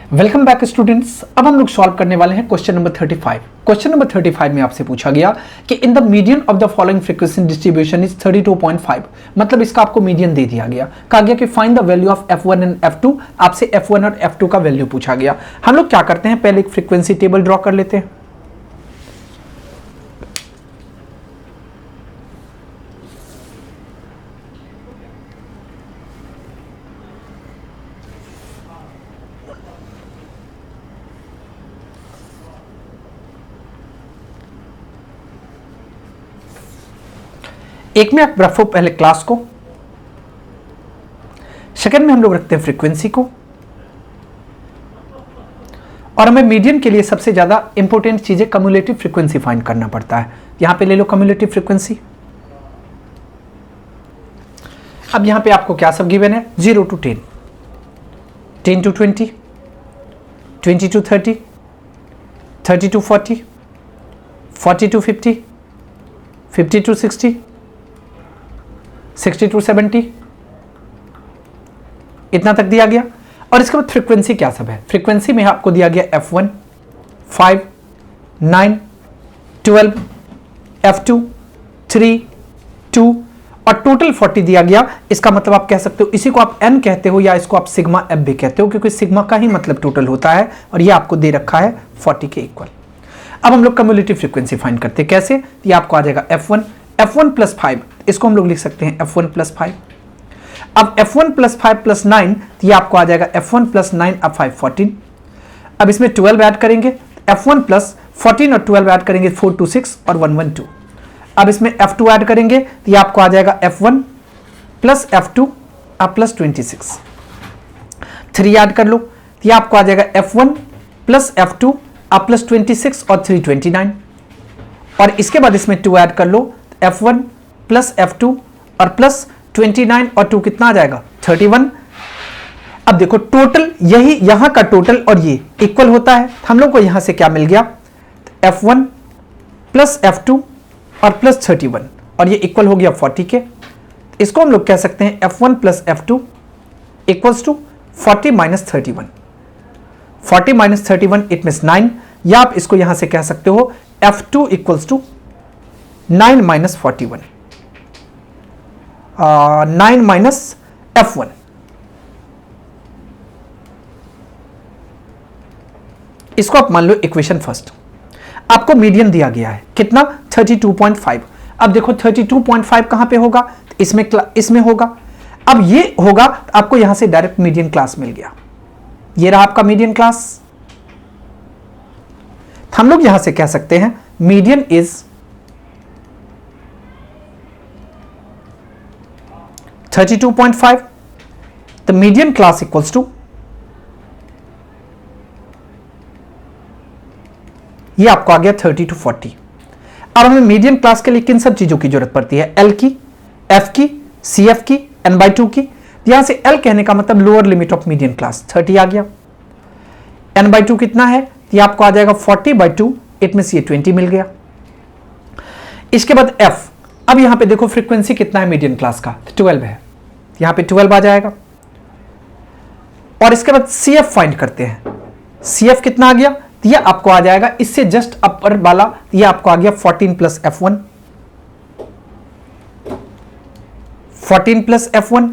Welcome back students. अब हम लोग सॉल्व करने वाले हैं क्वेश्चन नंबर 35। क्वेश्चन नंबर 35 में आपसे पूछा गया कि in the median of the following frequency distribution is 32.5। मतलब इसका आपको मीडियन दे दिया गया। कहा गया कि find the value of f1 and f2। आपसे f1 और f2 का वैल्यू पूछा गया। हम लोग क्या करते हैं, पहले एक फ्रीक्वेंसी टेबल ड्रॉ कर लेते हैं। एक में आप रखो पहले क्लास को, सेकंड में हम लोग रखते हैं फ्रीक्वेंसी को, और हमें मीडियन के लिए सबसे ज्यादा इंपॉर्टेंट चीज है कम्युलेटिव फ्रीक्वेंसी फाइंड करना पड़ता है। यहां पे ले लो कम्युलेटिव फ्रीक्वेंसी। अब यहां पे आपको क्या सब गिवन है, 0 to 10, 10 to 20, 20 to 30, 30 to 40, 40 to 50, 50 to 60, 60 to 70, इतना तक दिया गया। और इसके बाद फ्रीक्वेंसी क्या सब है, फ्रीक्वेंसी में आपको दिया गया f1, 5, 9, 12, f2, 3, 2 और टोटल 40 दिया गया। इसका मतलब आप कह सकते हो, इसी को आप n कहते हो या इसको आप सिग्मा f भी कहते हो, क्योंकि सिग्मा का ही मतलब टोटल होता है और ये आपको दे रखा है 40 के इक्वल। अब हम लोग कम्युलेटिव फ्रीक्वेंसी फाइंड करते हैं। कैसे, ये आपको आ जाएगा f1 प्लस 5, इसको हम लोग लिख सकते हैं f1 प्लस 5। अब f1 प्लस 5 प्लस 9, ये आपको आ जाएगा f1 प्लस 9 अब 5 14। अब इसमें 12 ऐड करेंगे, f1 प्लस 14 और 12 ऐड करेंगे 4 2 6 और 1 1 2। अब इसमें f2 ऐड करेंगे तो ये आपको आ जाएगा f1 प्लस f2 अब प्लस 26। 3 ऐड कर लो तो ये आपको आ जाएगा f1 प्लस f2 अब प्लस 26 और 3 29। और इसके बाद इसमें 2 ऐड कर लो, f1 प्लस f2 और प्लस 29 और 2 कितना आ जाएगा 31। अब देखो टोटल, यही यहां का टोटल और ये इक्वल होता है। हम लोग को यहां से क्या मिल गया, f1 प्लस f2 और प्लस 31 और ये इक्वल हो गया 40 के। इसको हम लोग कह सकते हैं f1 plus f2 equals to 40 minus 31। 40 minus 31 it means 9, या आप इसको यहां से कह सकते हो f2 equals to 9 minus 41, 9 minus f1। इसको आप मान लो इक्वेशन फर्स्ट। आपको मीडियन दिया गया है कितना, 32.5। अब देखो 32.5 कहां पे होगा, इसमें होगा। अब ये होगा तो आपको यहां से डायरेक्ट मीडियन क्लास मिल गया। ये रहा आपका मीडियन क्लास। हम लोग यहां से कह सकते हैं median is 32.5, the median class equals to, ये आपको आ गया 30 to 40। अब हमें मीडियन क्लास के लिए किन सब चीजों की जरूरत पड़ती है, L की, F की, CF की, n/2 की। यहां से L कहने का मतलब lower limit of median class 30 आ गया। n/2 कितना है, ये आपको आ जाएगा 40/2, इट मींस ये 20 मिल गया। इसके बाद F, अब यहां पे देखो फ्रीक्वेंसी कितना है मीडियन क्लास का, 12 है, यहां पे 12 आ जाएगा। और इसके बाद CF फाइंड करते हैं। CF कितना आ गया, ये आपको आ जाएगा इससे जस्ट अपर वाला, ये आपको आ गया 14 प्लस f1, 14 प्लस f1।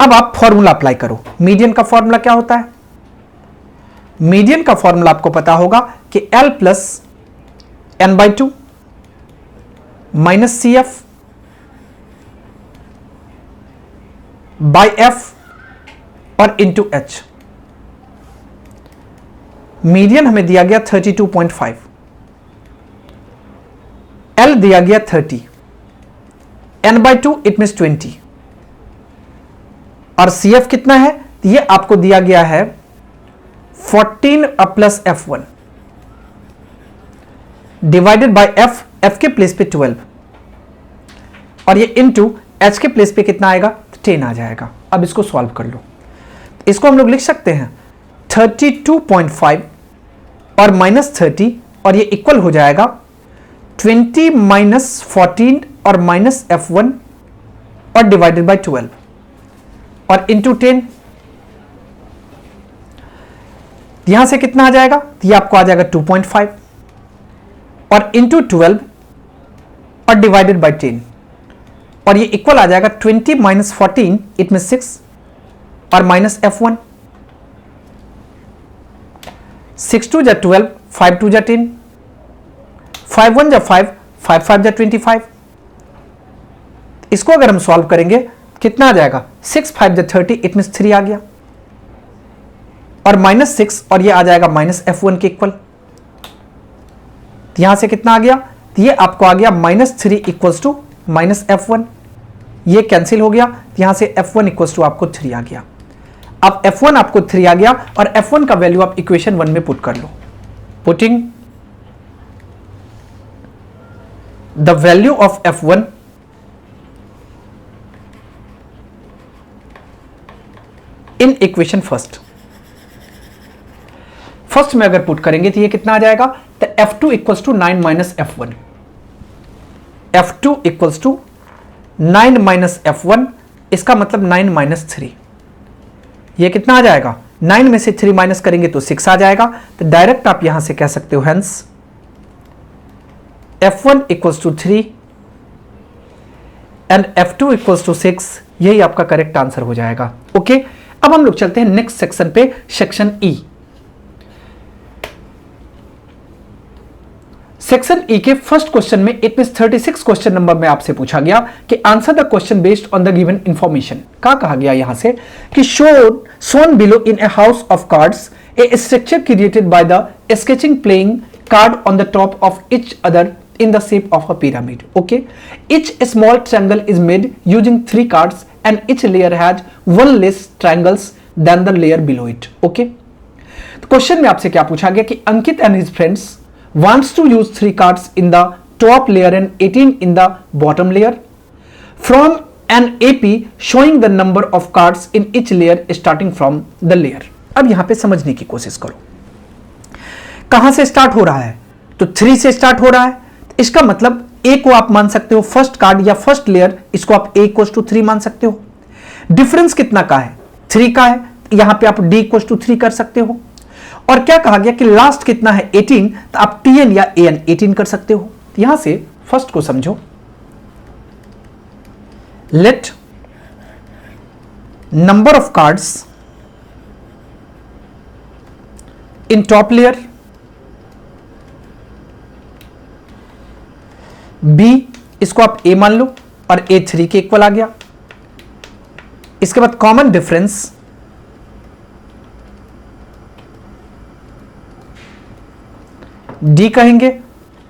अब आप फॉर्मूला अप्लाई करो। मीडियन का फॉर्मूला क्या होता है, मीडियन का फॉर्मूला आपको पता होगा कि L plus n/2 minus CF by F और इंटू H। मीडियन हमें दिया गया 32.5, L दिया गया 30, n/2 इट मीन्स 20 और CF कितना है, ये आपको दिया गया है 14 plus f1 divided by F के प्लेस पे 12 और ये इंटू H के प्लेस पे कितना आएगा, 10 आ जाएगा। अब इसको सॉल्व कर लो। इसको हम लोग लिख सकते हैं 32.5 और माइनस 30 और ये इक्वल हो जाएगा 20 माइनस 14 और माइनस f1 और डिवाइडेड बाय 12 और इंटू 10। यहां से कितना आ जाएगा, ये आपको आ जाएगा 2.5 और इंटू 12 और डिवाइडेड बाई 10 और ये इक्वल आ जाएगा 20 माइनस 14 इट में 6 और माइनस F1 6 2 जा 12 5 2 जा 10 5 1 जा 5 5 5 जा 25। इसको अगर हम सॉल्व करेंगे कितना आ जाएगा 6 5 जा 30 इट मीन 3 आ गया और माइनस 6 और ये आ जाएगा माइनस F1 के इक्वल। यहां से कितना आ गया, ये आपको आ गया -3 इक्वल्स टू माइनस F1, ये कैंसिल हो गया, यहां से F1 इक्वल्स टू आपको 3 आ गया। अब F1 आपको 3 आ गया और F1 का वैल्यू आप इक्वेशन 1 में पुट कर लो। Putting the value of F1 in equation first में अगर पुट करेंगे तो ये कितना आ जाएगा, तो F2 equals to 9 minus F1, F2 equals to 9 minus F1, इसका मतलब 9 माइनस 3, ये कितना आ जाएगा, 9 में से 3 माइनस करेंगे तो 6 आ जाएगा। तो डायरेक्ट आप यहां से कह सकते हो hence F1 equals to 3 and F2 equals to 6, यही आपका करेक्ट आंसर हो जाएगा। ओके, अब हम लोग चलते हैं नेक्स्ट सेक्शन पे, सेक्शन ई। सेक्शन ई के फर्स्ट क्वेश्चन में इट मींस 36 क्वेश्चन नंबर में आपसे पूछा गया कि answer the question based on the given information. क्या कहा गया यहां से कि shown below in a house of cards a structure created by the sketching playing card on the top of each other in the shape of a pyramid. Okay, each small triangle is made using 3 cards and each layer has 1 less triangles than the layer below it. Okay, तो question में आपसे क्या पूछा गया कि Ankit and his friends wants to use 3 cards in the top layer and 18 in the bottom layer from an AP showing the number of cards in each layer starting from the layer। अब यहां पे समझने की कोशिश करो, कहां से start हो रहा है, तो 3 से स्टार्ट हो रहा है, इसका मतलब A को आप मान सकते हो फर्स्ट कार्ड या फर्स्ट लेयर, इसको आप A इक्वल्स टू 3 मान सकते हो। डिफरेंस कितना का है, 3 का है, यहां पे आप D इक्वल्स टू 3 कर सकते हो। और क्या कहा गया कि लास्ट कितना है 18, तो आप TN या AN 18 कर सकते हो। यहां से फर्स्ट को समझो, let number of cards in top layer B, इसको आप A मान लो और A 3 के इक्वल आ गया। इसके बाद कॉमन डिफरेंस D कहेंगे,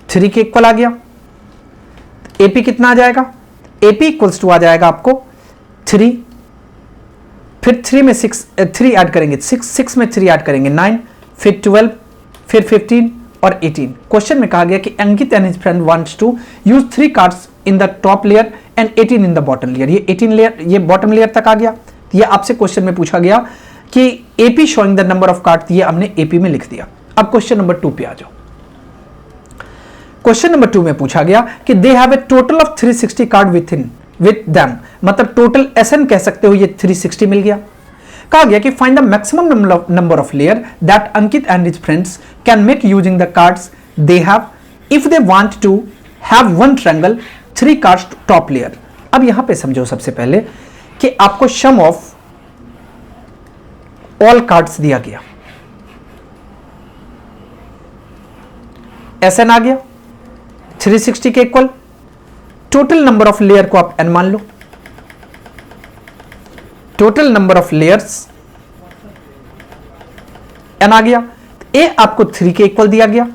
3 के इक्वल आ गया। AP कितना आ जाएगा, AP इक्वल्स टू आ जाएगा आपको 3, फिर 3 में 3 ऐड करेंगे, 6 में 3 ऐड करेंगे 9, फिर 12, फिर 15 और 18। क्वेश्चन में कहा गया कि Ankit and his friend wants to use 3 cards in the top layer and 18 in the bottom layer. ये 18 लेयर, ये बॉटम लेयर तक आ गया। ये आपसे क्वेश्चन में पूछा गया कि AP showing the number of card, ये हमने AP में लिख दिया। अब क्वेश्चन नंबर 2 पे आ जाओ। क्वेश्चन नंबर 2 में पूछा गया कि they have a total of 360 card with them, मतलब टोटल SN कह सकते हो, ये 360 मिल गया। कहा गया कि find the maximum number of layer that Ankit and his friends can make using the cards they have if they want to have 1 triangle 3 cards top layer. अब यहां पे समझो सबसे पहले कि आपको सम ऑफ ऑल कार्ड्स दिया गया, SN आ गया 360 के equal, total number of layer को आप N मान लो, total number of layers N आ गया। A आपको 3 के इक्वल दिया गया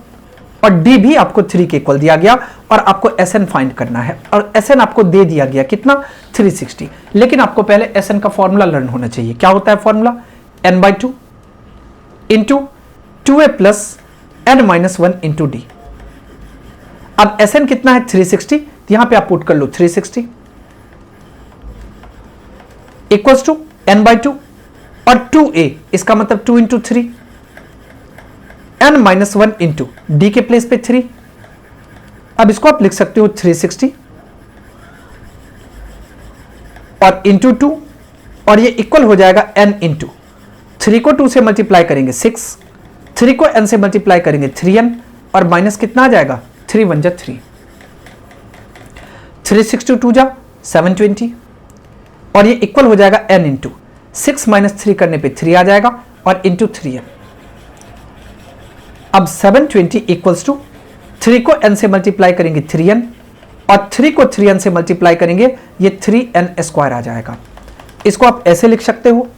और D भी आपको 3 के इक्वल दिया गया और आपको SN फाइंड करना है और SN आपको दे दिया गया कितना 360। लेकिन आपको पहले SN का फॉर्मूला लर्न होना चाहिए। क्या होता है formula, n/2 into 2A plus n-1 into D। अब SN कितना है 360, यहां पे आप पुट कर लो 360 इक्वल्स टू n/2 और 2A, इसका मतलब 2 इंटू 3 n-1 इंटू D के प्लेस पे 3। अब इसको आप लिख सकते हो 360 और इंटू 2 और ये इक्वल हो जाएगा n इंटू 3 को 2 से मल्टीप्लाई करेंगे 6 3 को n से मल्टीप्लाई करेंगे 3n और माइनस कितना आ जाएगा 3 1 जा 3, 3 6 2 जा 720 और ये इक्वल हो जाएगा n इंटू 6 माइनस 3 करने पे 3 आ जाएगा और इंटू 3n। अब 720 इक्वल्स टू 3 को n से मल्टीप्लाई करेंगे 3n और 3 को 3n से मल्टीप्लाई करेंगे ये 3n स्क्वायर आ जाएगा। इसको आप ऐसे लिख सकते हो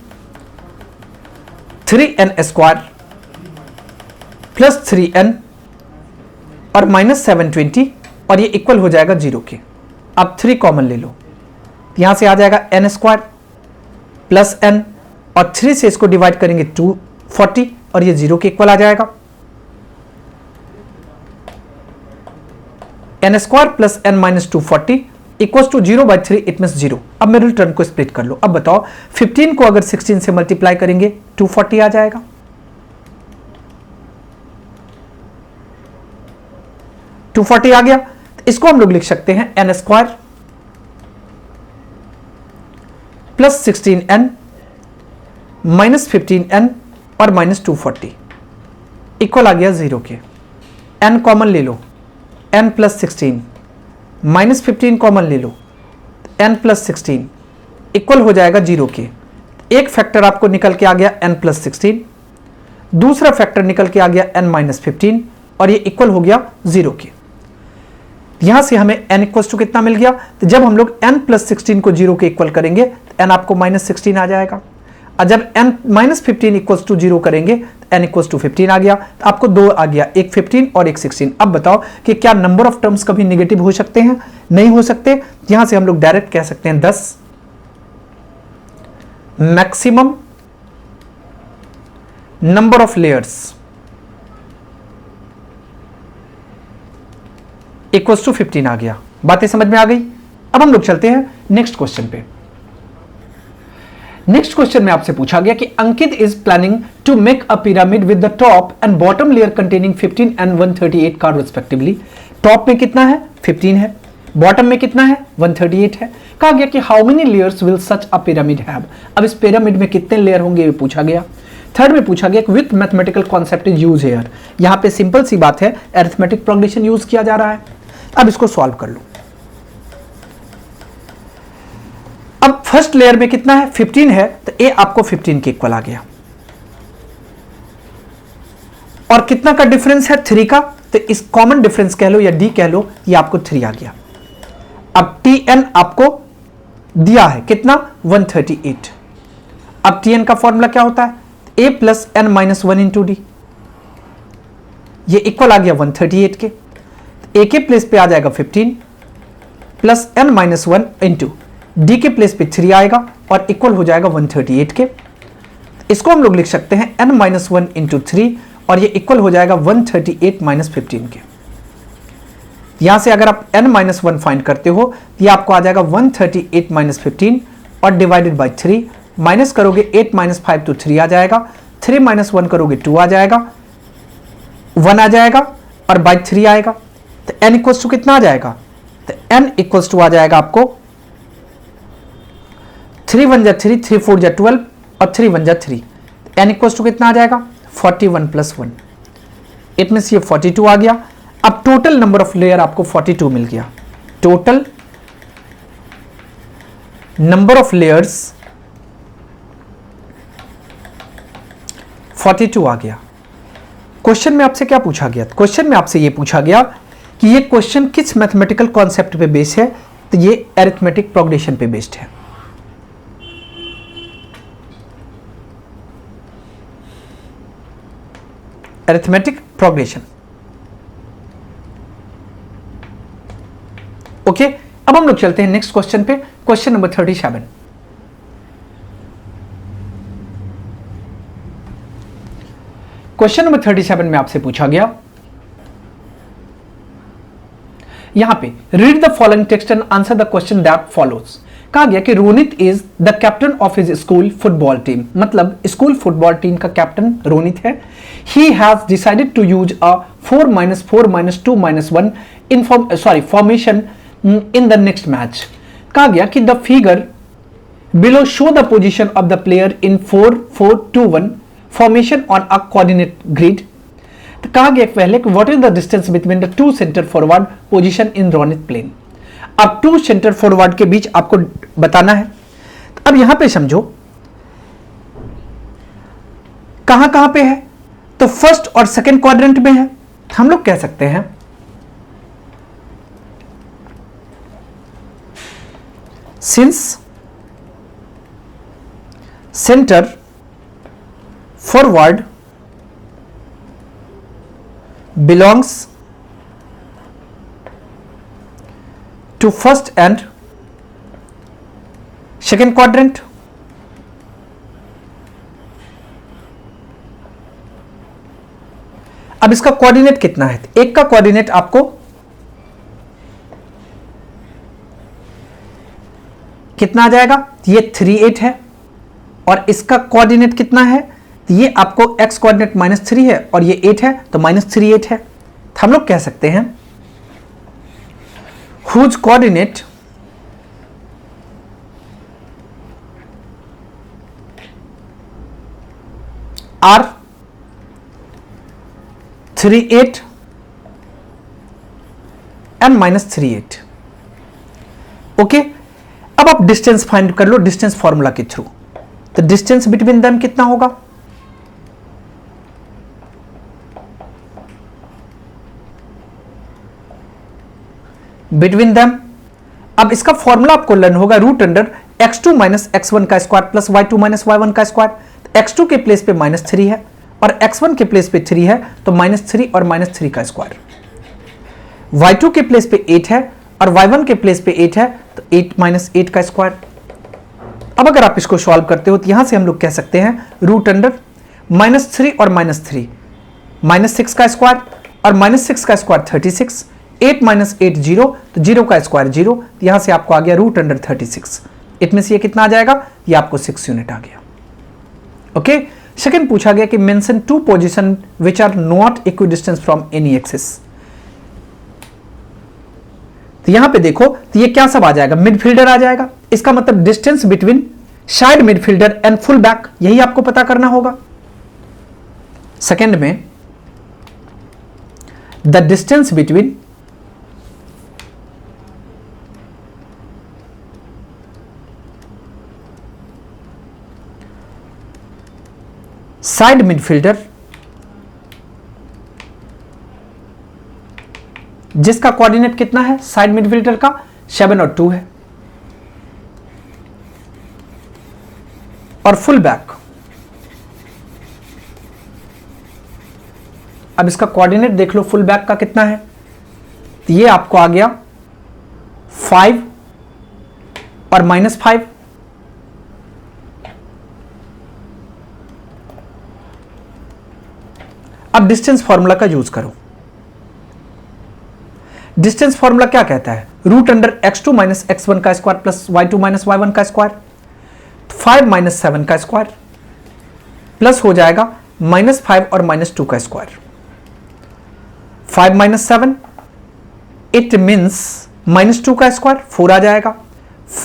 3n स्क्वायर प्लस 3n और माइनस 720 और ये इक्वल हो जाएगा 0 के। अब 3 कॉमन ले लो, यहां से आ जाएगा n स्क्वायर प्लस n और 3 से इसको डिवाइड करेंगे 240 और ये 0 के इक्वल आ जाएगा। n square plus n minus 240 equals to 0 by 3 it means 0। अब मिडिल टर्म को स्प्लिट कर लो। अब बताओ 15 को अगर 16 से मल्टीप्लाई करेंगे 240 आ जाएगा। आ गया। इसको हम लोग लिख सकते हैं n square plus 16n minus 15n और माइनस 240 इक्वल आ गया 0 के। n कॉमन ले लो, n प्लस 16 माइनस 15 कॉमन ले लो, n प्लस 16 इक्वल हो जाएगा 0 के। एक फैक्टर आपको निकल के आ गया n प्लस 16, दूसरा फैक्टर निकल के आ गया n माइनस 15 और ये इक्वल हो गया 0 के। यहां से हमें n इक्वल्स टू कितना मिल गया, तो जब हम लोग n प्लस 16 को 0 के इक्वल करेंगे तो n आपको माइनस 16 आ जाएगा और जब n माइनस 15 इक्वल्स टू 0 करेंगे तो n इक्वल्स टू 15 आ गया। तो आपको दो आ गया, एक 15 और एक 16। अब बताओ कि क्या नंबर ऑफ टर्म्स कभी नेगेटिव हो सकते हैं? नहीं हो सकते। यहां से हम लोग डायरेक्ट कह सकते हैं 10 maximum number of layers equals to 15 आ गया। बातें समझ में आ गई। अब हम लोग चलते हैं नेक्स्ट क्वेश्चन पे। नेक्स्ट क्वेश्चन में आपसे पूछा गया कि Ankit is planning to make a pyramid with the top and bottom layer containing 15 and 138 card respectively. Top में कितना है 15 है, बॉटम में कितना है 138 है। कहा गया कि how many layers will such a pyramid have. अब इस पिरामिड में कितने लेयर होंगे ये पूछा गया। थर्ड में पूछा गया with mathematical concept is use hair. यहां पे सिंपल सी बात है, अरिथमेटिक प्रोग्रेशन यूज किया जा रहा है। अब इसको सॉल्व कर लो। अब फर्स्ट लेयर में कितना है 15 है, तो ए आपको 15 के इक्वल आ गया और कितना का डिफरेंस है 3 का, तो इस कॉमन डिफरेंस कह लो या डी कह लो, ये आपको 3 आ गया। अब Tn आपको दिया है कितना 138। अब Tn का फॉर्मूला क्या होता है a plus n minus 1 into D, ये इक्वल आ गया 138 के। ए के प्लेस पे आ जाएगा 15 plus n minus 1 into D के प्लेस पे 3 आएगा और इक्वल हो जाएगा 138 के। इसको हम लोग लिख सकते हैं n माइनस 1 इंटू 3 और ये इक्वल हो जाएगा 138 माइनस 15 के। यहां से अगर आप n माइनस 1 फाइंड करते हो ये आपको आ जाएगा 138 माइनस 15 और डिवाइडेड बाई 3, माइनस करोगे 8 माइनस 5 तो 3 आ जाएगा, 3 माइनस 1 करोगे 2 आ जाएगा, 1 आ जाएगा और बाई 3 आएगा। तो n इक्वल्स टू कितना आ जाएगा, तो n इक्वल्स टू आ जाएगा आपको 3 1 जा 3, 3 4 जा 12 और 3 1 जा 3। n इक्वल्स टू कितना आ जाएगा 41 प्लस 1, इट मीन्स ये 42 आ गया। अब टोटल नंबर ऑफ लेयर आपको 42 मिल गया। टोटल नंबर ऑफ लेयर्स 42 आ गया। क्वेश्चन में आपसे क्या पूछा गया, क्वेश्चन में आपसे ये पूछा गया कि ये क्वेश्चन किस मैथमेटिकल कॉन्सेप्ट पे बेस्ड है, तो ये अरिथमेटिक प्रोग्रेशन पे बेस्ड है। Arithmetic progression. ओके, अब हम लोग चलते हैं नेक्स्ट क्वेश्चन पे, क्वेश्चन नंबर 37। क्वेश्चन नंबर 37 में आपसे पूछा गया, यहां पे read the following text and answer the question that follows. कहा गया कि Ronit is the captain of his school football team, मतलब स्कूल फुटबॉल टीम का कैप्टन रोनित है। He has decided to use a 4-4-2-1 formation in the next match. कहा गया कि the figure below show the position of the player in 4-4-2-1 formation on a coordinate grid. तो कहा गया पहले कि what is the distance between the two centre forward position in Ronit plane. अब two centre forward के बीच आपको बताना है। तो अब यहां पे समझो कहां कहां पे है, तो फर्स्ट और सेकंड क्वाड्रेंट में है। हम लोग कह सकते हैं since centre forward belongs to first and second quadrant, अब इसका कोऑर्डिनेट कितना है? एक का कोऑर्डिनेट आपको कितना आ जाएगा? ये 3 8 है और इसका कोऑर्डिनेट कितना है? ये आपको x कोऑर्डिनेट -3 है और ये 8 है तो -3 8 है। तो हम लोग कह सकते हैं whose coordinate are 3 8 and -3 8। Okay, अब आप डिस्टेंस फाइंड कर लो डिस्टेंस फॉर्मूला के थ्रू। तो डिस्टेंस बिटवीन देम कितना होगा? बिटवीन देम, अब इसका फॉर्मूला आपको लर्न होगा √x2 - x1 का स्क्वायर प्लस y2 - y1 का स्क्वायर। x2 के प्लेस पे -3 है और x1 के प्लेस पे 3 है तो -3 और -3 का स्क्वायर। y2 के प्लेस पे 8 है और y1 के प्लेस पे 8 है तो 8 - 8 का स्क्वायर। अब अगर आप इसको सॉल्व करते हो तो यहां से हम लोग कह सकते हैं √-3 और -3 -6 का स्क्वायर और -6 का स्क्वायर 36, 8 - 8 0 तो 0 का स्क्वायर 0, तो यहां से आपको आ गया √36। इतने से ये कितना आ जाएगा? ये आपको 6 यूनिट आ गया। ओके, सेकंड पूछा गया कि mention 2 position which are not equidistance from any axis. तो यहां पे देखो तो ये क्या सब आ जाएगा? मिडफील्डर आ जाएगा। इसका मतलब distance between side midfielder and full back, यही आपको पता करना होगा। सेकंड में the distance between side midfielder जिसका कोऑर्डिनेट कितना है? साइड मिडफील्डर का 7 और 2 है, और फुल बैक, अब इसका कोऑर्डिनेट देख लो फुल बैक का कितना है? तो ये आपको आ गया 5 और -5। अब डिस्टेंस फॉर्मूला का यूज करो। डिस्टेंस फॉर्मूला क्या कहता है? √x2 - x1 का स्क्वायर प्लस y2 - y1 का स्क्वायर, 5 - 7 का स्क्वायर प्लस हो जाएगा -5 और -2 का स्क्वायर। 5 - 7 इट मीन्स -2 का स्क्वायर 4 आ जाएगा,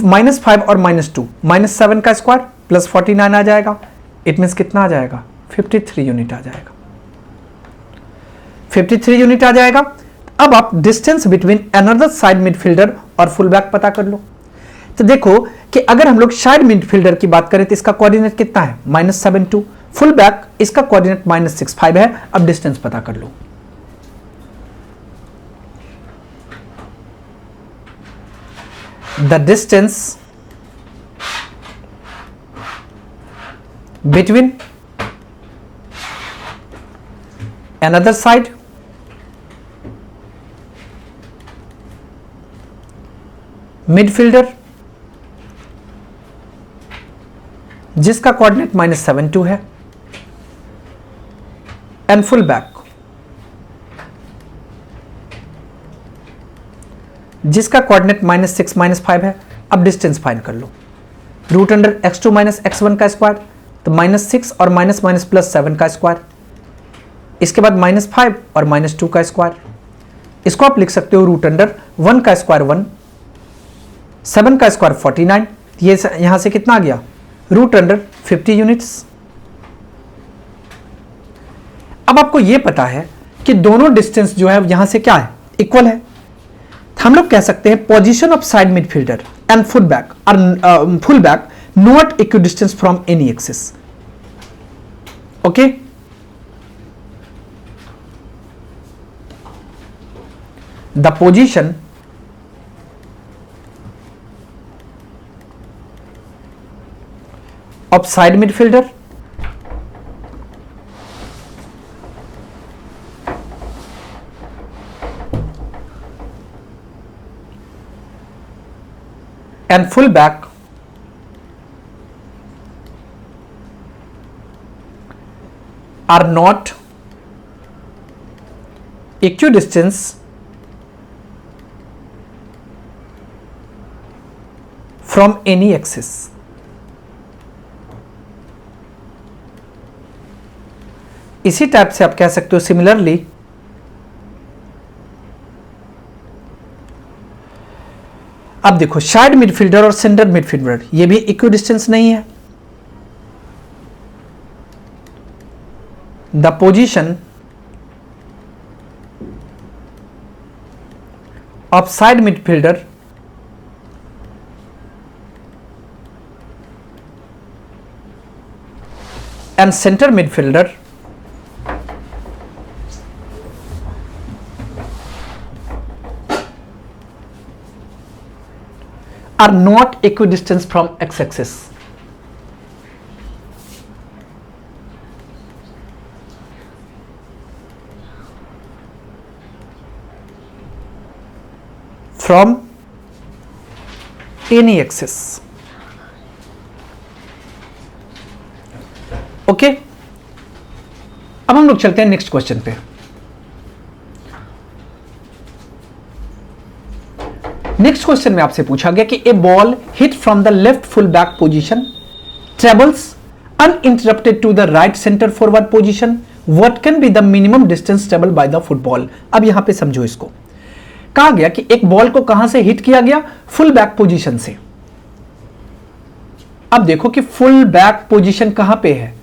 -5 और -2 -7 का स्क्वायर प्लस 49 आ जाएगा। इट मीन्स कितना आ जाएगा? 53 यूनिट आ जाएगा। 53 यूनिट आ जाएगा। अब आप distance between another side midfielder और फुल बैक पता कर लो। तो देखो कि अगर हम लोग साइड मिडफील्डर की बात करें तो इसका कोऑर्डिनेट कितना है? -7 2। फुल बैक इसका कोऑर्डिनेट -6 5 है। अब डिस्टेंस पता कर लो। The distance between another side midfielder जिसका कोऑर्डिनेट -7 2 है एंड फुल बैक जिसका कोऑर्डिनेट -6 -5 है। अब डिस्टेंस फाइंड कर लो। √x2 - x1 का स्क्वायर तो -6 और माइनस प्लस 7 का स्क्वायर, इसके बाद -5 और -2 का स्क्वायर। इसको आप लिख सकते हो √1 का स्क्वायर 1, 7 का स्क्वायर 49, ये यहां से कितना आ गया? √50 यूनिट्स। अब आपको यह पता है कि दोनों डिस्टेंस जो है यहां से क्या है, इक्वल है। हम लोग कह सकते हैं position of side midfielder and full back not equidistance from any axis. Okay, the position of side midfielder and full back are not equidistant from any axis। इसी टाइप से आप कह सकते हो सिमिलरली अब देखो साइड मिडफील्डर और centre midfielder ये भी इक्विडिस्टेंस नहीं है। The position of side midfielder and centre midfielder are not equidistant from x-axis। from any axis। Okay, अब हम लोग चलते हैं नेक्स्ट क्वेश्चन पे। नेक्स्ट क्वेश्चन में आपसे पूछा गया कि a ball hit from the left full back position travels uninterrupted to the right centre forward position, what can be the minimum distance travel by the football. अब यहां पे समझो, इसको कहा गया कि एक बॉल को कहां से हिट किया गया, फुल बैक पोजीशन से। अब देखो कि फुल बैक पोजीशन कहां पे है,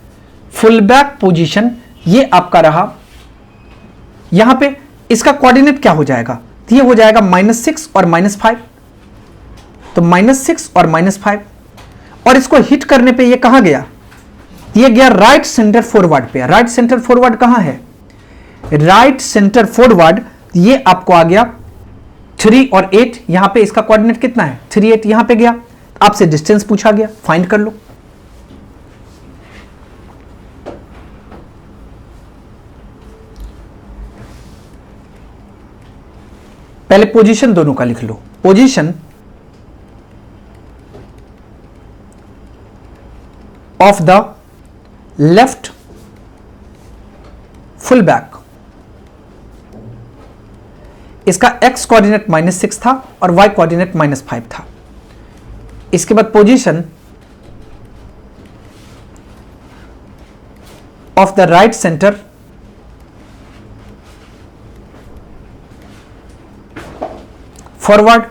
फुल बैक पोजीशन ये आपका रहा यहां पे, इसका कोऑर्डिनेट क्या हो जाएगा, ये हो जाएगा -6 और -5, तो -6 और -5, और इसको हिट करने पे ये कहां गया, ये गया राइट सेंटर फॉरवर्ड पे। राइट सेंटर फॉरवर्ड कहां है, राइट सेंटर फॉरवर्ड ये आपको आ गया 3 और 8, यहां पे इसका कोऑर्डिनेट कितना है 3 8, यहां पे गया। आपसे डिस्टेंस पूछा गया, फाइंड कर लो। पहले पोजीशन दोनों का लिख लो, position of the left full back, इसका x कोऑर्डिनेट -6 था और y कोऑर्डिनेट -5 था। इसके बाद position of the right centre forward,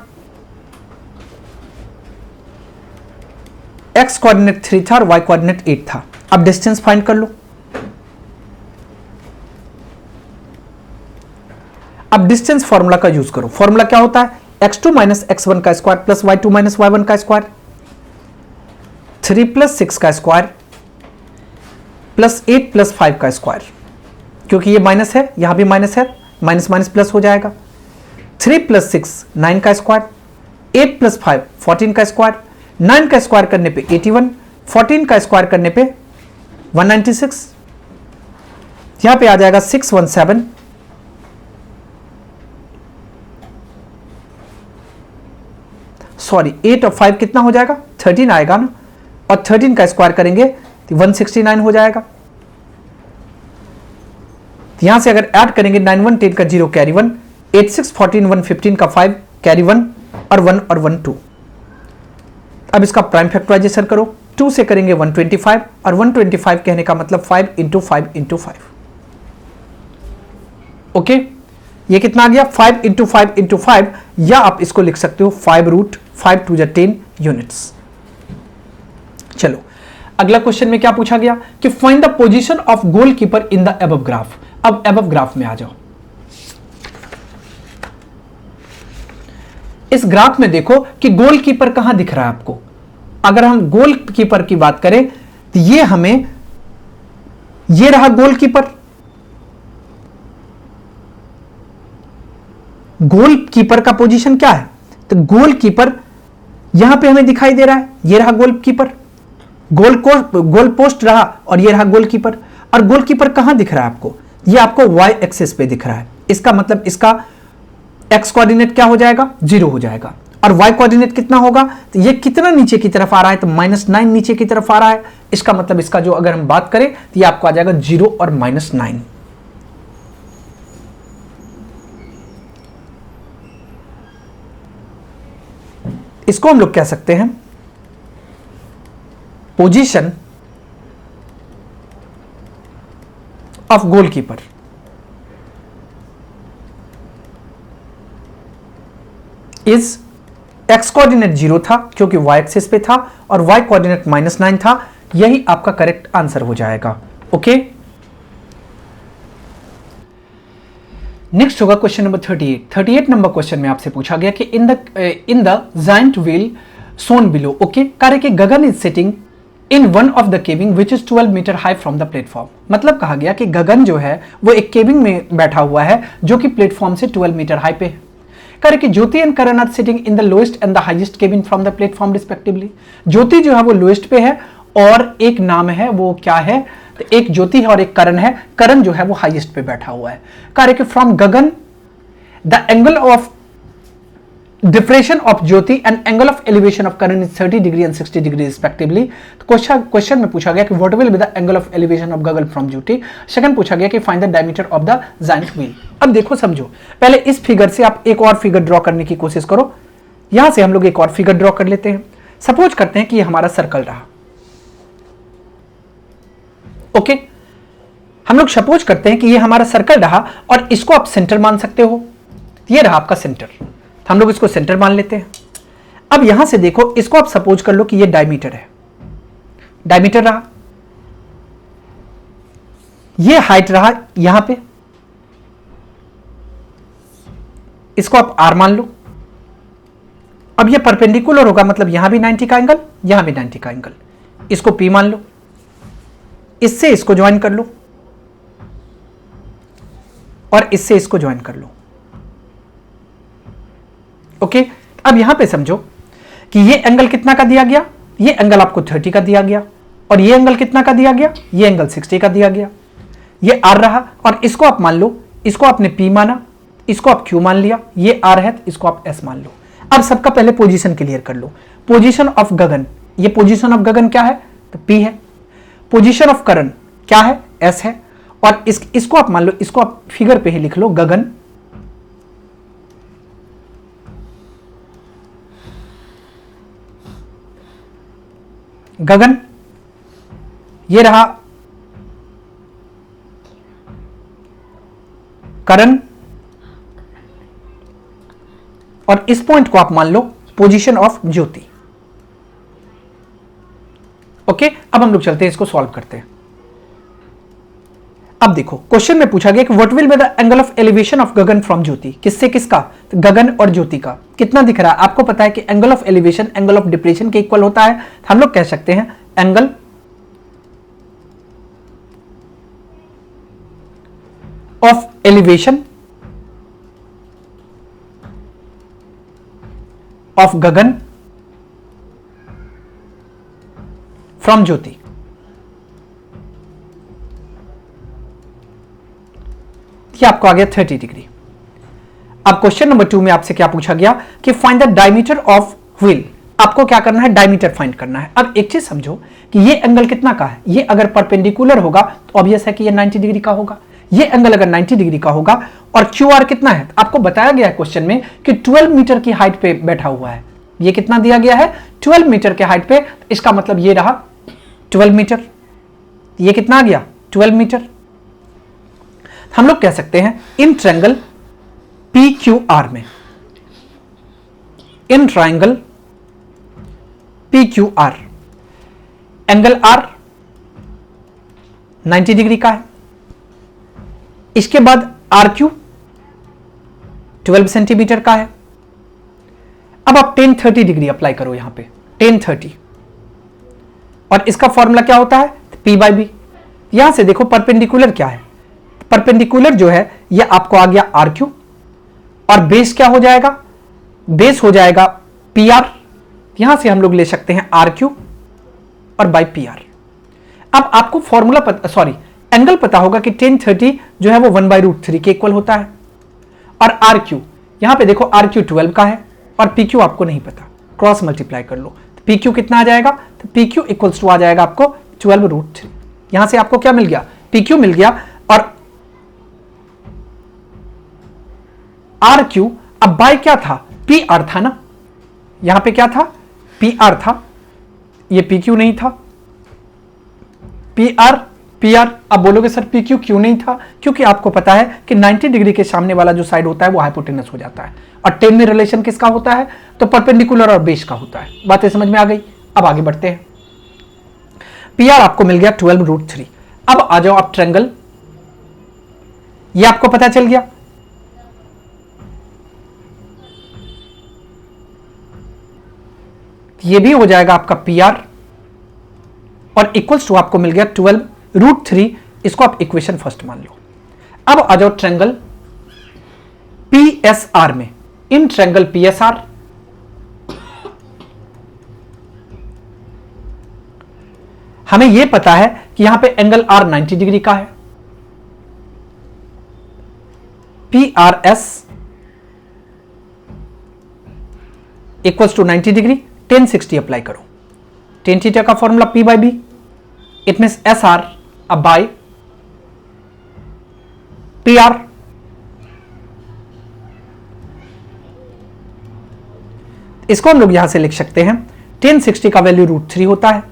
x coordinate 3 था और y कोऑर्डिनेट 8 था। अब डिस्टेंस फाइंड कर लो। अब डिस्टेंस फॉर्मूला का यूज करो। फॉर्मूला क्या होता है, x2 माइनस x1 का square plus y2 minus y1 का स्क्वायर, 3 प्लस 6 का स्क्वायर प्लस 8 प्लस 5 का स्क्वायर, क्योंकि ये माइनस है यहां भी माइनस है, माइनस माइनस प्लस हो जाएगा। 3 प्लस 6 9 का स्क्वायर, 8 प्लस 5 14 का स्क्वायर, 9 का स्क्वायर करने पे 81, 14 का स्क्वायर करने पे 196, यहां पे आ जाएगा 617, सॉरी 8 और 5 कितना हो जाएगा 13 आएगा ना, और 13 का स्क्वायर करेंगे तो 169 हो जाएगा। यहां से अगर ऐड करेंगे 9 1 10 का 0 कैरी 1, 8 6 14 1 15 का 5 कैरी 1 और 1 और 1 2। अब इसका प्राइम फैक्टराइजेशन करो, 2 से करेंगे 125 और 125 कहने का मतलब 5 इंटू 5 इंटू 5। ओके, ये कितना आ गया 5 इंटू 5 इंटू 5, या आप इसको लिख सकते हो 5√5 टू द 10 यूनिट्स। चलो अगला क्वेश्चन में क्या पूछा गया कि find the position of goalkeeper in the above graph. अब एबव ग्राफ में आ जाओ। इस ग्राफ में देखो कि गोलकीपर कहां दिख रहा है आपको। अगर हम गोलकीपर की बात करें तो ये रहा गोलकीपर। गोलकीपर का पोजीशन क्या है, तो गोलकीपर यहां पे हमें दिखाई दे रहा है, ये रहा गोलकीपर, गोल पोस्ट रहा और ये रहा गोलकीपर। और गोलकीपर कहां दिख रहा है आपको, ये आपको वाई एक्सिस पे दिख रहा है। इसका मतलब इसका एक्स कोऑर्डिनेट क्या हो जाएगा, 0 हो जाएगा। और वाई कोऑर्डिनेट कितना होगा, तो ये कितना नीचे की तरफ आ रहा है, तो -9 नीचे की तरफ आ रहा है। इसका मतलब इसका जो अगर हम बात करें तो ये आपको आ जाएगा 0 और -9। इसको हम लोग कह सकते हैं position of goalkeeper. Is x coordinate 0 था क्योंकि वाई एक्सिस पे था और वाई कोऑर्डिनेट -9 था। यही आपका करेक्ट आंसर हो जाएगा। ओके, नेक्स्ट होगा क्वेश्चन नंबर 38 नंबर क्वेश्चन में आपसे पूछा गया कि in the giant wheel shown below. Okay, कार्य के Gagan is sitting in one of the cabin which is 12 metre high from the platform. मतलब कहा गया कि गगन जो है वो एक केबिंग में बैठा हुआ है जो कि प्लेटफॉर्म से 12 मीटर हाई पे है। कार्य कि Jyoti and Karan are sitting in the lowest and the highest cabin from the platform respectively. Jyoti जो है वो लोएस्ट पे है और एक नाम है वो क्या है, तो एक ज्योति है और एक करण है। करण जो है वो हाईएस्ट पे बैठा हुआ है। कार्य कि from Gagan the angle of depression of Jyoti and angle of elevation of Karan is 30 degree and 60 degree respectively. तो क्वेश्चन में पूछा गया कि what will be the angle of elevation of Gagan from Jyoti. Second पूछा गया कि find the diameter of the giant wheel. अब देखो समझो, पहले इस फिगर से आप एक और फिगर ड्रॉ करने की कोशिश करो। यहां से हम लोग एक और फिगर ड्रॉ कर लेते हैं। सपोज करते हैं कि ये हमारा सर्कल रहा। ओके, हम लोग सपोज करते हैं कि ये हमारा सर्कल रहा और इसको आप सेंटर मान सकते हो। ये रहा आपका सेंटर, हम लोग इसको सेंटर मान लेते हैं। अब यहां से देखो, इसको आप सपोज कर लो कि ये डायमीटर है, डायमीटर रहा। ये हाइट रहा यहां पे, इसको आप आर मान लो। अब ये परपेंडिकुलर होगा, मतलब यहां भी 90 का एंगल, यहां भी 90 का एंगल। इसको पी मान लो, इससे इसको ज्वाइन कर लो और इससे इसको ज्वाइन कर लो। ओके, अब यहां पे समझो कि ये एंगल कितना का दिया गया, ये एंगल आपको 30 का दिया गया और ये एंगल कितना का दिया गया, ये एंगल 60 का दिया गया। ये आर रहा और इसको आप मान लो, इसको आपने पी माना, इसको आप क्यू मान लिया। ये आर है तो इसको आप एस मान लो। अब सबका पहले पोजीशन क्लियर कर लो। पोजीशन ऑफ गगन, ये पोजीशन ऑफ गगन क्या है, तो पी है। पोजीशन ऑफ करण क्या है, एस है। और इसको आप मान लो, इसको आप फिगर पे ही लिख लो, गगन गगन ये रहा करण और इस पॉइंट को आप मान लो पोजीशन ऑफ ज्योति। ओके, अब हम लोग चलते हैं, इसको सॉल्व करते हैं। अब देखो क्वेश्चन में पूछा गया कि what will be the angle of elevation of Gagan from Jyoti. किससे किसका, तो गगन और ज्योति का कितना दिख रहा है आपको पता है कि angle of elevation angle of depression के इक्वल होता है। हम लोग कह सकते हैं angle of elevation of Gagan from Jyoti. ये आपको आ गया 30 डिग्री। अब क्वेश्चन नंबर 2 में आपसे क्या पूछा गया कि find the diameter of wheel. आपको क्या करना है, डायमीटर फाइंड करना है। अब एक चीज समझो कि ये एंगल कितना का है, ये अगर परपेंडिकुलर होगा तो ऑब्वियस है कि ये 90 डिग्री का होगा। ये एंगल अगर 90 डिग्री का होगा और क्यू आर कितना है, आपको बताया गया है क्वेश्चन में कि 12 मीटर की हाइट पे बैठा हुआ है। ये कितना दिया गया है, 12 मीटर के हाइट पे। इसका मतलब ये रहा 12 मीटर। ये कितना आ गया, 12 मीटर। हम लोग कह सकते हैं in triangle P Q R में, in triangle P Q R angle R 90 degree का है। इसके बाद आर क्यू 12 सेंटीमीटर का है। अब आप टेन 30 डिग्री अप्लाई करो यहां पे, टेन 30, और इसका फॉर्मूला क्या होता है, पी बाई बी। यहां से देखो परपेंडिकुलर क्या है, परपेंडिकुलर जो है ये आपको आ गया आर क्यू, और बेस क्या हो जाएगा, बेस हो जाएगा पी आर। यहां से हम लोग ले सकते हैं आर क्यू और बाई पी आर। अब आपको फॉर्मूला एंगल पता होगा कि टेन 30 जो है वो 1/√3 के इक्वल होता है, और आर क्यू यहां पे देखो आर क्यू 12 का है और पी क्यू आपको नहीं पता, क्रॉस मल्टीप्लाई कर लो, तो पी क्यू कितना आ जाएगा, तो पी क्यू इक्वल्स टू आ जाएगा आपको 12√3। यहां से आपको क्या मिल गया, पी क्यू मिल गया, और आर क्यू अब बाय क्या था, पी आर था ना, यहां पे क्या था, पी आर था, ये पी क्यू नहीं था, पी आर पी आर। अब बोलोगे सर पी क्यू क्यों नहीं था, क्योंकि आपको पता है कि 90 डिग्री के सामने वाला जो साइड होता है वो हाइपोटेनस हो जाता है, और 10 में रिलेशन किसका होता है, तो परपेंडिकुलर और बेस का होता है। बातें समझ में आ गई। अब आगे बढ़ते हैं, पी आर आपको मिल गया 12√3। अब आ जाओ आप ट्रायंगल, ये आपको पता चल गया, ये भी हो जाएगा आपका पी आर, और इक्वल्स टू आपको मिल गया 12√3। इसको आप इक्वेशन फर्स्ट मान लो। अब आ जाओ ट्रायंगल पी एस आर में, in triangle P S R हमें यह पता है कि यहां पे एंगल आर 90 डिग्री का है, P R S equals to 90 degree, tan 60 apply करो, टेन थीटा का formula P by B, it means S R अब बाय पी आर। इसको हम लोग यहां से लिख सकते हैं, टेन 60 का वैल्यू √3 होता है,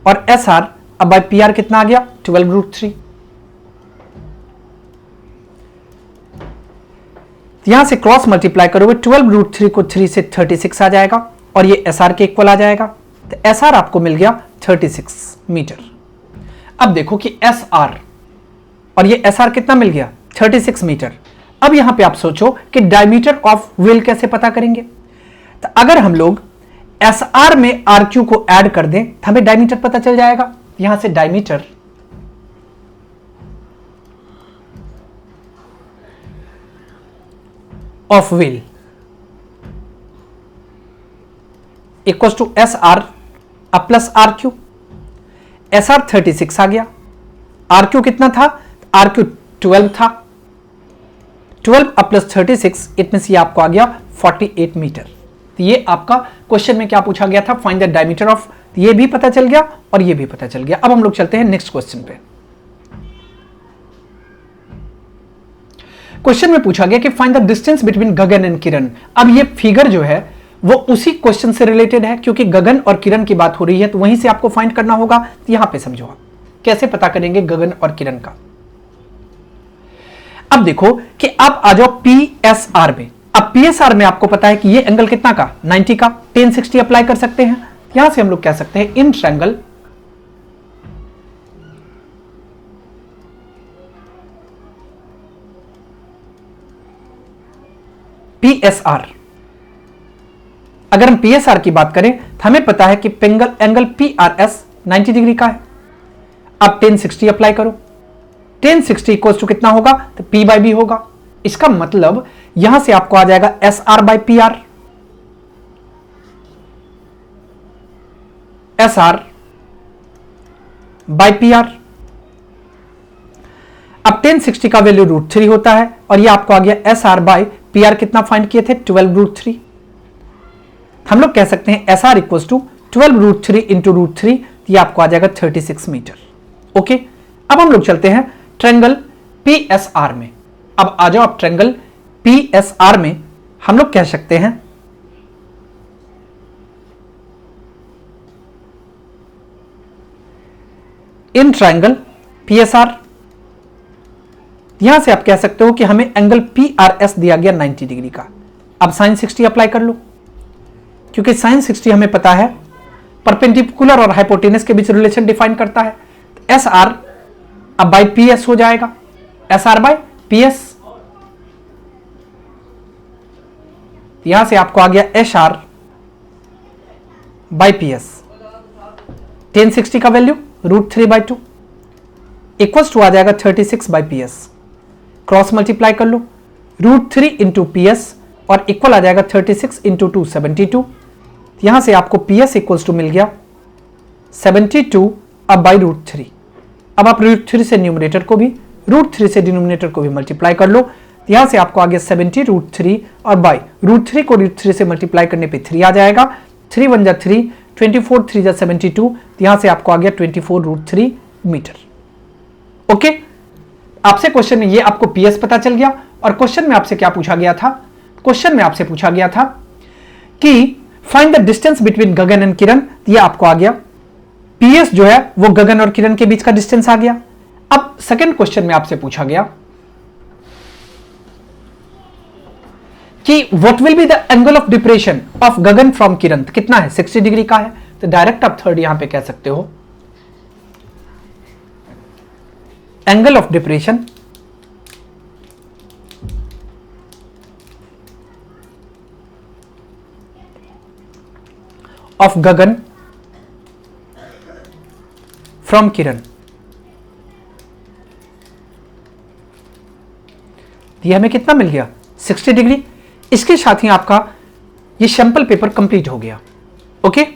और एस आर अब बाय पी आर कितना आ गया, 12√3। यहां से क्रॉस मल्टीप्लाई करोगे, 12√3 को 3 से 36 आ जाएगा, और ये एस आर के इक्वल आ जाएगा, तो एस आर आपको मिल गया 36 मीटर। अब देखो कि एस आर और ये एस आर कितना मिल गया, 36 मीटर। अब यहां पे आप सोचो कि डायमीटर ऑफ व्हील कैसे पता करेंगे, तो अगर हम लोग एस आर में आर क्यू को ऐड कर दें तो हमें डायमीटर पता चल जाएगा। यहां से diameter of wheel equal to S R plus R Q. S R 36 आ गया, आर क्यू कितना था, आर क्यू 12 था, 12 प्लस 36 इट मींस ये आपको आ गया 48 मीटर। तो ये आपका क्वेश्चन में क्या पूछा गया था, फाइंड द डायमीटर ऑफ, ये भी पता चल गया और ये भी पता चल गया। अब हम लोग चलते हैं नेक्स्ट क्वेश्चन पे। क्वेश्चन में पूछा गया कि find the distance between Gagan and Kiran. अब ये फिगर जो है वो उसी क्वेश्चन से रिलेटेड है, क्योंकि गगन और किरण की बात हो रही है, तो वहीं से आपको फाइंड करना होगा। तो यहां पे समझो आप कैसे पता करेंगे गगन और किरण का। अब देखो कि आप आ जाओ पी एस आर में। अब पी एस आर में आपको पता है कि ये एंगल कितना का, 90 का, टेन 60 अप्लाई कर सकते हैं। यहां से हम लोग कह सकते हैं in triangle P S R, अगर हम पी एस आर की बात करें तो हमें पता है कि angle P R S 90 degree का है। अब 1060 अप्लाई करो, 1060 इक्वल्स टू कितना होगा, तो पी बाई बी होगा। इसका मतलब यहां से आपको आ जाएगा S R by P R, S R by P are. अब 1060 का वैल्यू √3 होता है, और ये आपको आ गया S R by P R, कितना फाइंड किए थे, 12√3। हम लोग कह सकते हैं S R equals to 12√3 into √3, ये आपको आ जाएगा 36 मीटर। ओके, अब हम लोग चलते हैं ट्रायंगल पी एस आर में। अब आ जाओ आप ट्रायंगल पी एस आर में, हम लोग कह सकते हैं in triangle P S R, यहां से आप कह सकते हो कि हमें एंगल पी आर एस दिया गया 90 डिग्री का। अब साइन 60 अप्लाई कर लो, क्योंकि साइन 60 हमें पता है परपेंडिकुलर और हाइपोटेनस के बीच रिलेशन डिफाइन करता है। एस आर अब बाई पी एस हो जाएगा, SR बाय PS, यहां से आपको आ गया HR बाय PS। 1060 का वैल्यू √3/2 इक्वल्स टू आ जाएगा 36 बाय PS। क्रॉस मल्टीप्लाई कर लो, √3 इंटू PS और इक्वल आ जाएगा 36 इंटू 2 72। यहां से आपको PS इक्वल्स टू मिल गया 72 अब बाई √3। अब आप √3 से न्यूमरेटर को भी, √3 से डिनोमिनेटर को भी मल्टीप्लाई कर लो। यहां से आपको आ गया 70 √3 और बाई √3 को √3 से मल्टीप्लाई करने पे 3 आ जाएगा। 3 1 जा 3, 24 3 जा 72, यहां से आपको आ गया 24 √3 मीटर। ओके, आपसे क्वेश्चन में ये आपको PS पता चल गया। और क्वेश्चन में आपसे क्या पूछा गया था? क्वेश्चन में आपसे पूछा गया था कि find the distance between Gagan and Kiran. ये आपको आ गया PS जो है वो गगन और किरण के बीच का डिस्टेंस आ गया। अब सेकंड क्वेश्चन में आपसे पूछा गया कि what will be the angle of depression of Gagan from Kiran. तो कितना है? 60 डिग्री का है। तो डायरेक्ट आप थर्ड यहां पे कह सकते हो angle of depression of Gagan from Kiran. ये हमें कितना मिल गया? 60 डिग्री। इसके साथ ही आपका ये सैंपल पेपर कंप्लीट हो गया। ओके।